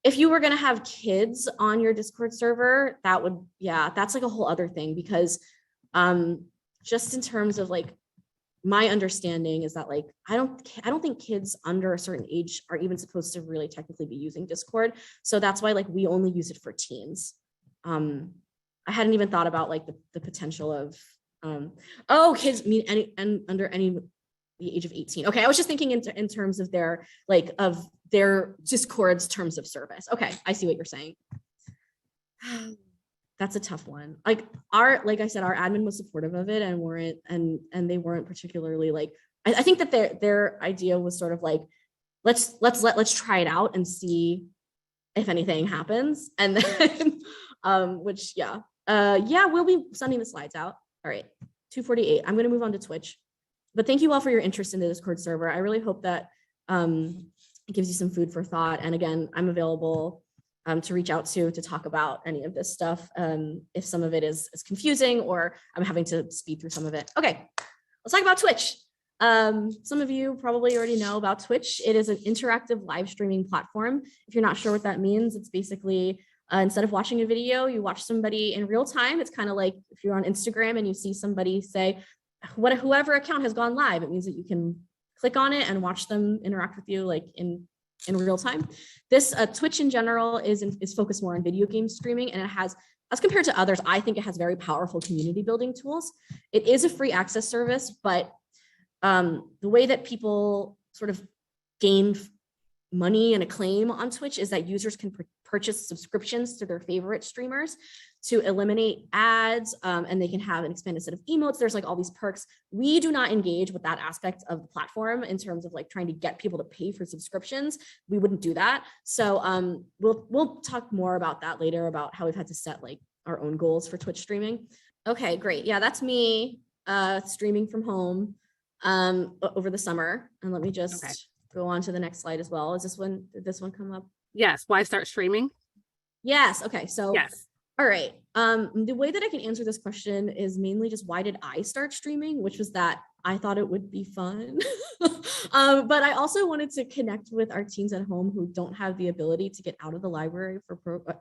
If you were going to have kids on your Discord server, that's like a whole other thing, because just in terms of like, my understanding is that like, I don't think kids under a certain age are even supposed to really technically be using Discord. So that's why like we only use it for teens. I hadn't even thought about like the potential of, kids mean under the age of 18. Okay, I was just thinking in terms of their Discord's terms of service. Okay, I see what you're saying. That's a tough one. Like I said, our admin was supportive of it and they weren't particularly like, I think that their idea was sort of like, let's try it out and see if anything happens. And then, we'll be sending the slides out. All right, 2:48. I'm going to move on to Twitch, but thank you all for your interest in the Discord server. I really hope that it gives you some food for thought. And again, I'm available to reach out to talk about any of this stuff if some of it is confusing or I'm having to speed through some of it. Okay, let's talk about Twitch. Some of you probably already know about Twitch. It is an interactive live streaming platform. If you're not sure what that means, it's basically instead of watching a video, you watch somebody in real time. It's kind of like if you're on Instagram and you see somebody say, whoever account has gone live, it means that you can click on it and watch them interact with you like in real time. This Twitch in general is focused more on video game streaming, and it has, as compared to others, I think it has very powerful community building tools. It is a free access service, but the way that people sort of gain money and acclaim on Twitch is that users can purchase subscriptions to their favorite streamers to eliminate ads, and they can have an expanded set of emotes. There's like all these perks. We do not engage with that aspect of the platform in terms of like trying to get people to pay for subscriptions. We wouldn't do that. So we'll talk more about that later, about how we've had to set like our own goals for Twitch streaming. Okay, great. Yeah, that's me streaming from home over the summer. And let me just go on to the next slide as well. Did this one come up? Yes. Why start streaming? Yes. Okay. So, yes. All right. The way that I can answer this question is mainly just why did I start streaming, which was that I thought it would be fun. But I also wanted to connect with our teens at home who don't have the ability to get out of the library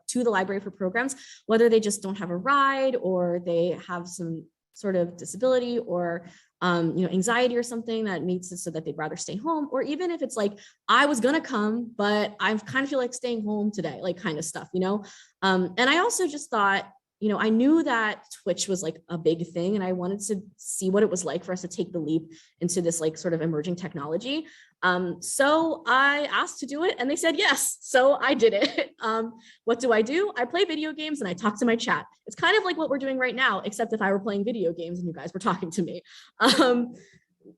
to the library for programs, whether they just don't have a ride or they have some sort of disability or anxiety or something that makes it so that they'd rather stay home, or even if it's like, I was gonna come, but I kind of feel like staying home today, like kind of stuff, and I also just thought, I knew that Twitch was like a big thing and I wanted to see what it was like for us to take the leap into this like sort of emerging technology. So I asked to do it and they said yes. So I did it. What do? I play video games and I talk to my chat. It's kind of like what we're doing right now, except if I were playing video games and you guys were talking to me.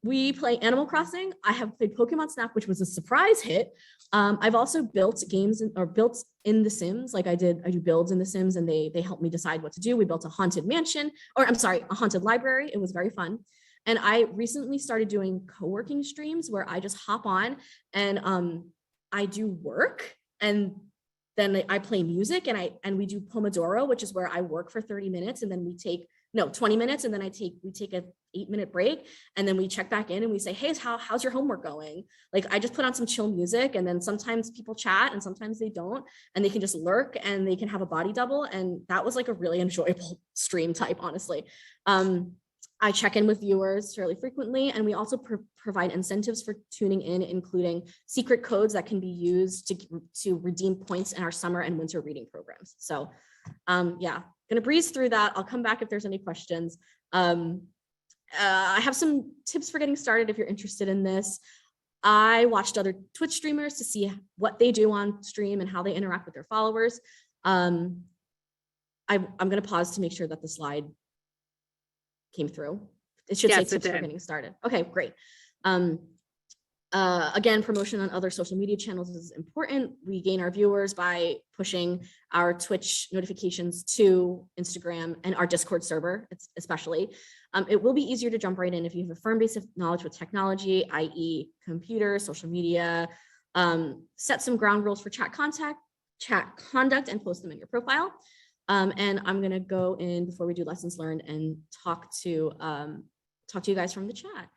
We play Animal Crossing. I have played Pokemon Snap, which was a surprise hit. I've also built games built in The Sims. Like I do builds in The Sims and they help me decide what to do. We built a haunted mansion, a haunted library. It was very fun. And I recently started doing co-working streams where I just hop on and I do work and then I play music and we do Pomodoro, which is where I work for 30 minutes and then we take 20 minutes and then we take a 8-minute break and then we check back in and we say, hey, how's your homework going? Like I just put on some chill music and then sometimes people chat and sometimes they don't and they can just lurk and they can have a body double. And that was like a really enjoyable stream type, honestly. I check in with viewers fairly frequently, and we also provide incentives for tuning in, including secret codes that can be used to redeem points in our summer and winter reading programs. So yeah, gonna breeze through that. I'll come back if there's any questions. I have some tips for getting started if you're interested in this. I watched other Twitch streamers to see what they do on stream and how they interact with their followers. I'm gonna pause to make sure that the slide came through. It should say tips for getting started. Okay, great. Again, promotion on other social media channels is important. We gain our viewers by pushing our Twitch notifications to Instagram and our Discord server, especially. It will be easier to jump right in if you have a firm base of knowledge with technology, i.e. computer, social media. Set some ground rules for chat conduct, and post them in your profile. And I'm gonna go in before we do lessons learned and talk to you guys from the chat.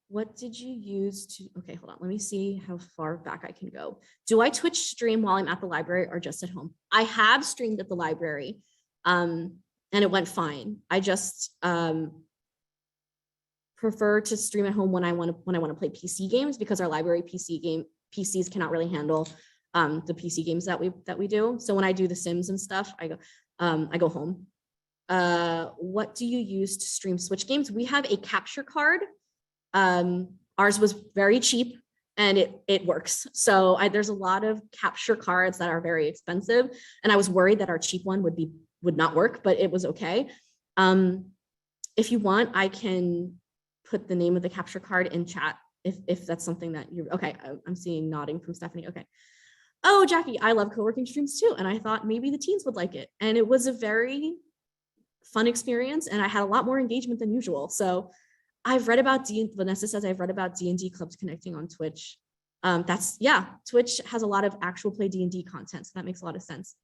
What did you use to, okay, hold on. Let me see how far back I can go. Do I Twitch stream while I'm at the library or just at home? I have streamed at the library and it went fine. I just prefer to stream at home when I want to play PC games because our library PCs cannot really handle the PC games that we do. So when I do The Sims and stuff, I go home. What do you use to stream Switch games? We have a capture card. Ours was very cheap and it works. So there's a lot of capture cards that are very expensive. And I was worried that our cheap one would not work, but it was okay. If you want, I can put the name of the capture card in chat if that's something that you're, okay. I'm seeing nodding from Stephanie. Okay. Oh, Jackie, I love co-working streams too. And I thought maybe the teens would like it. And it was a very fun experience. And I had a lot more engagement than usual. So I've read about Vanessa says I've read about D&D clubs connecting on Twitch. Twitch has a lot of actual play D&D content. So that makes a lot of sense.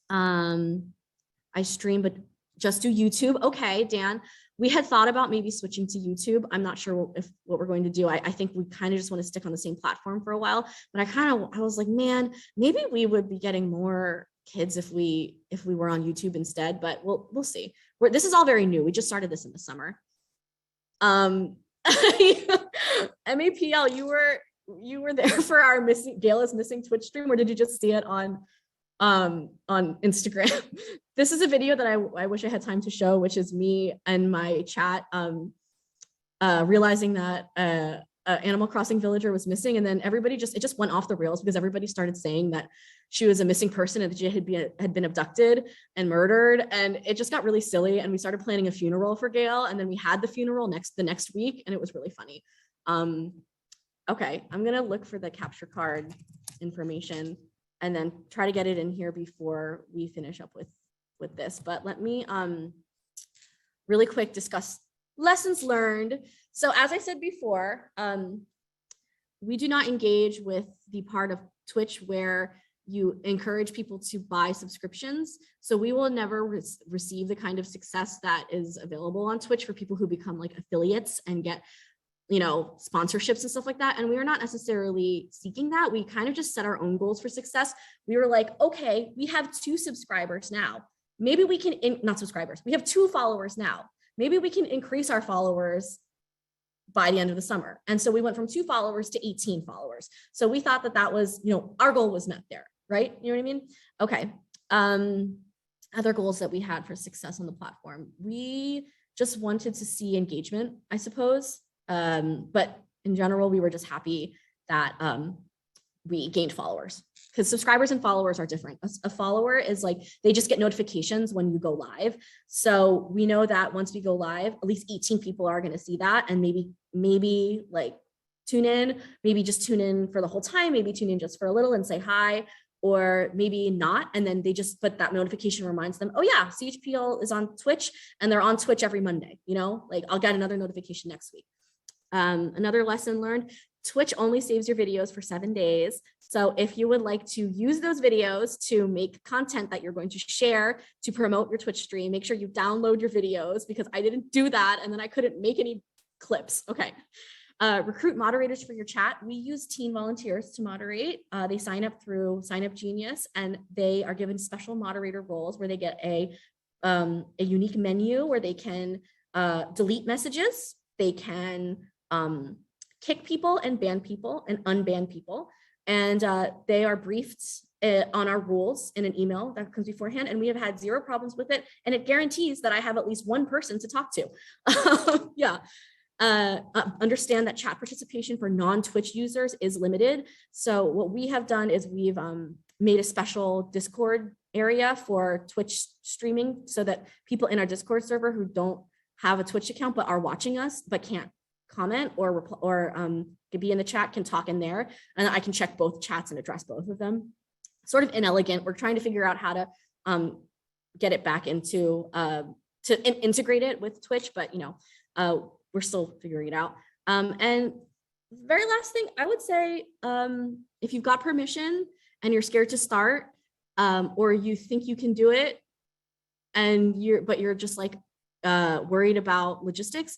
I stream, but just do YouTube. Okay, Dan, we had thought about maybe switching to YouTube. I'm not sure what we're going to do. I think we kind of just want to stick on the same platform for a while, but I was like, man, maybe we would be getting more kids if we were on YouTube instead, but we'll see. This is all very new. We just started this in the summer. MAPL, you were there for our Gail is missing Twitch stream, or did you just see it on Instagram? This is a video that I wish I had time to show, which is me and my chat realizing that Animal Crossing villager was missing, and then it just went off the rails because everybody started saying that she was a missing person and that she had been abducted and murdered, and it just got really silly. And we started planning a funeral for Gail, and then we had the funeral the next week, and it was really funny. Okay, I'm gonna look for the capture card information and then try to get it in here before we finish up with with this, but let me really quick discuss lessons learned. So as I said before, we do not engage with the part of Twitch where you encourage people to buy subscriptions. So we will never receive the kind of success that is available on Twitch for people who become like affiliates and get, you know, sponsorships and stuff like that. And we are not necessarily seeking that. We kind of just set our own goals for success. We were like, okay, we have 2 subscribers now. Maybe we can, not subscribers, we have 2 followers now. Maybe we can increase our followers by the end of the summer. And so we went from 2 followers to 18 followers. So we thought that that was, you know, our goal was met there, right? You know what I mean? Okay. Other goals that we had for success on the platform. We just wanted to see engagement, I suppose. But in general, we were just happy that we gained followers, because subscribers and followers are different. A follower is like, they just get notifications when you go live. So we know that once we go live, at least 18 people are going to see that, and maybe like tune in, maybe just tune in for the whole time, maybe tune in just for a little and say hi, or maybe not. And then they just, but that notification reminds them, oh yeah, CHPL is on Twitch, and they're on Twitch every Monday, you know, like I'll get another notification next week. Another lesson learned, Twitch only saves your videos for 7 days. So if you would like to use those videos to make content that you're going to share to promote your Twitch stream, make sure you download your videos, because I didn't do that and then I couldn't make any clips. Okay. Recruit moderators for your chat. We use teen volunteers to moderate. They sign up through Sign Up Genius, and they are given special moderator roles where they get a unique menu where they can delete messages. They can kick people and ban people and unban people. And they are briefed on our rules in an email that comes beforehand. And we have had 0 problems with it. And it guarantees that I have at least 1 person to talk to. Yeah. Understand that chat participation for non-Twitch users is limited. So what we have done is we've made a special Discord area for Twitch streaming, so that people in our Discord server who don't have a Twitch account but are watching us but can't comment or be in the chat can talk in there, and I can check both chats and address both of them. Sort of inelegant. We're trying to figure out how to get it back into to integrate it with Twitch, but you know, we're still figuring it out. And very last thing I would say, if you've got permission and you're scared to start, or you think you can do it and you're just like worried about logistics,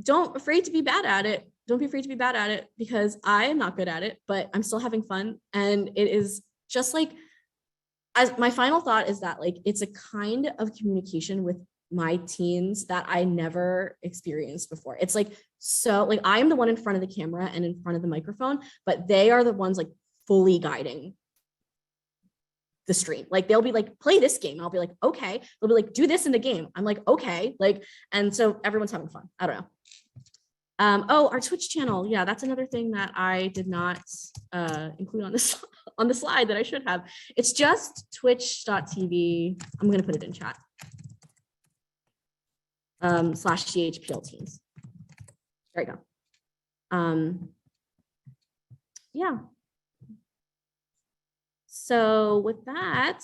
don't afraid to be bad at it. Don't be afraid to be bad at it, because I am not good at it, but I'm still having fun. And it is just like, as my final thought is that like, it's a kind of communication with my teens that I never experienced before. It's like, so like, I am the one in front of the camera and in front of the microphone, but they are the ones like fully guiding the stream. Like they'll be like, play this game. I'll be like, okay. They'll be like, do this in the game. I'm like, okay. Like, and so everyone's having fun. I don't know. Oh, our Twitch channel. Yeah, that's another thing that I did not include on this on the slide that I should have. It's just twitch.tv. I'm going to put it in chat. /CHPL teens. There you go. Yeah. So with that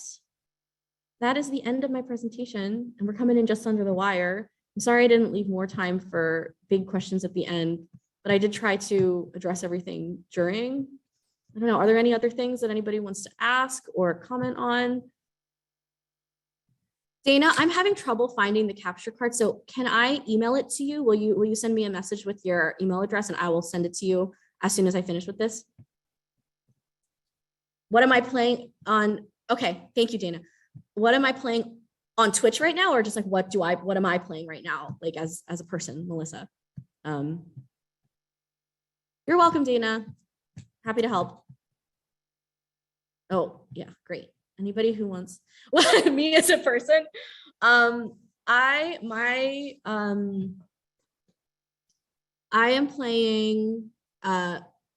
is the end of my presentation, and we're coming in just under the wire. I'm sorry I didn't leave more time for big questions at the end, but I did try to address everything during. I don't know, are there any other things that anybody wants to ask or comment on? Dana, I'm having trouble finding the capture card. So can I email it to you? Will you send me a message with your email address, and I will send it to you as soon as I finish with this? What am I playing on? Okay, thank you, Dana. What am I playing on Twitch right now, or just like what am I playing right now, like as a person, Melissa? You're welcome, Dana. Happy to help. Oh yeah, great. Anybody who wants me as a person? I am playing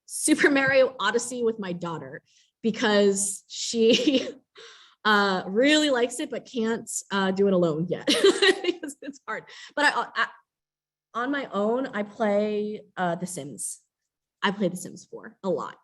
Super Mario Odyssey with my daughter, because she really likes it, but can't do it alone yet because it's hard. But I on my own, I play The Sims. I play The Sims 4 a lot.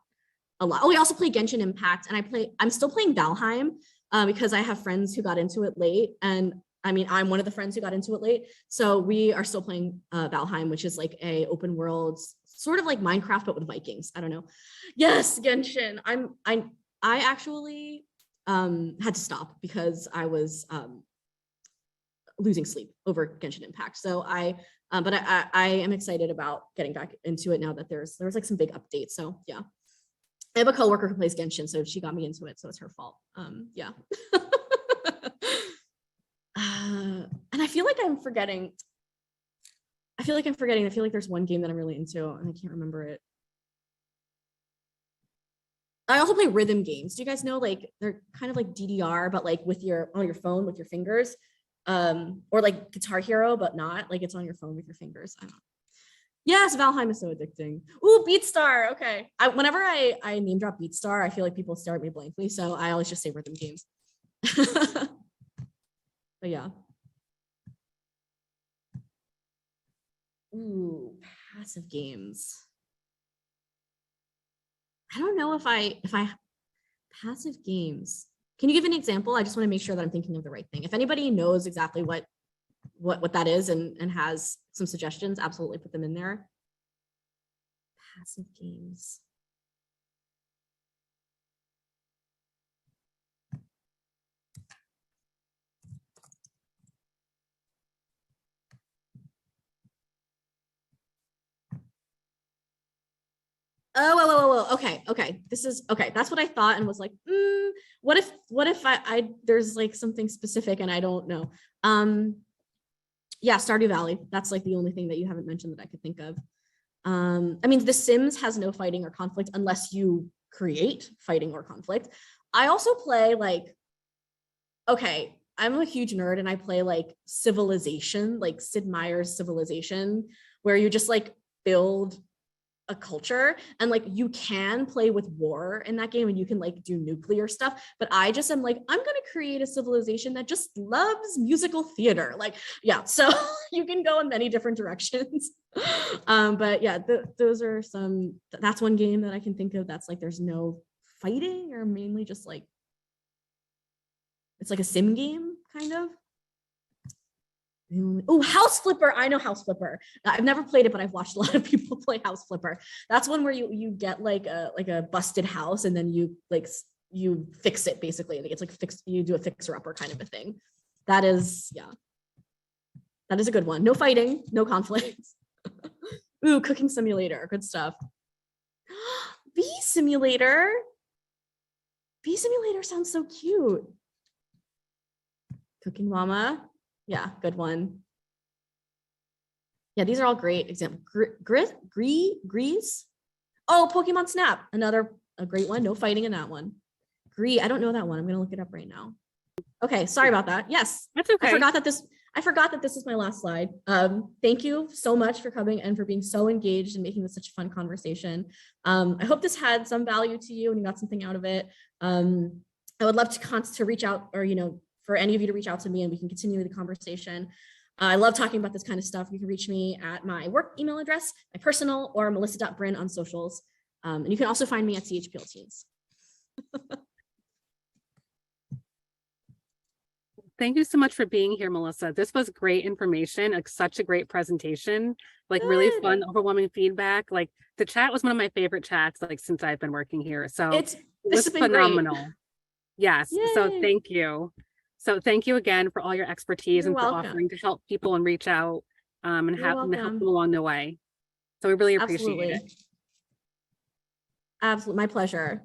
Oh, we also play Genshin Impact, and I'm still playing Valheim, because I have friends who got into it late, and I mean, I'm one of the friends who got into it late. So we are still playing Valheim, which is like a open world, sort of like Minecraft, but with Vikings. I don't know. Yes, Genshin. I actually had to stop because I was losing sleep over Genshin Impact. So but I am excited about getting back into it now that there's like some big updates. So yeah. I have a coworker who plays Genshin, so she got me into it, so it's her fault. Yeah. And I feel like I'm forgetting. I feel like there's one game that I'm really into, and I can't remember it. I also play rhythm games. Do you guys know, like, they're kind of like DDR, but like on your phone with your fingers, or like Guitar Hero, but not like it's on your phone with your fingers. I don't know. Yes, Valheim is so addicting. Ooh, BeatStar. Okay. Whenever I name drop BeatStar, I feel like people stare at me blankly, so I always just say rhythm games. But yeah. Ooh, passive games. I don't know if I passive games. Can you give an example? I just want to make sure that I'm thinking of the right thing. If anybody knows exactly what that is and has some suggestions, absolutely put them in there. Passive games. Oh, okay. This is okay. That's what I thought and was like, what if I there's like something specific and I don't know. Yeah, Stardew Valley. That's like the only thing that you haven't mentioned that I could think of. I mean, The Sims has no fighting or conflict unless you create fighting or conflict. I also play like, okay, I'm a huge nerd and I play like Civilization, like Sid Meier's Civilization, where you just like build a culture and like you can play with war in that game and you can like do nuclear stuff, but I just am like, I'm gonna create a civilization that just loves musical theater. Like, yeah, so you can go in many different directions. But yeah, those are that's one game that I can think of that's like there's no fighting or mainly just like it's like a sim game kind of. Oh, House Flipper. I know House Flipper. I've never played it, but I've watched a lot of people play House Flipper. That's one where you get like a busted house and then you fix it basically. Like it's like you do a fixer upper kind of a thing. That is a good one. No fighting, no conflicts. Ooh, Cooking Simulator. Good stuff. Bee Simulator. Bee Simulator sounds so cute. Cooking Mama. Yeah, good one. Yeah, these are all great examples. Grease. Oh, Pokemon Snap, a great one. No fighting in that one. I don't know that one. I'm gonna look it up right now. Okay, sorry about that. Yes, that's okay. I forgot that this is my last slide. Thank you so much for coming and for being so engaged and making this such a fun conversation. I hope this had some value to you and you got something out of it. I would love to reach out or for any of you to reach out to me and we can continue the conversation. I love talking about this kind of stuff. You can reach me at my work email address, my personal, or melissa.brinn on socials. And you can also find me at CHPL Teens. Thank you so much for being here, Melissa. This was great information, like such a great presentation, like really fun, overwhelming feedback. Like the chat was one of my favorite chats, like since I've been working here. So it was phenomenal. Great. Yes. Yay. So thank you. So thank you again for all your expertise and for offering to help people and reach out and help them along the way. So we really appreciate it. Absolutely. My pleasure.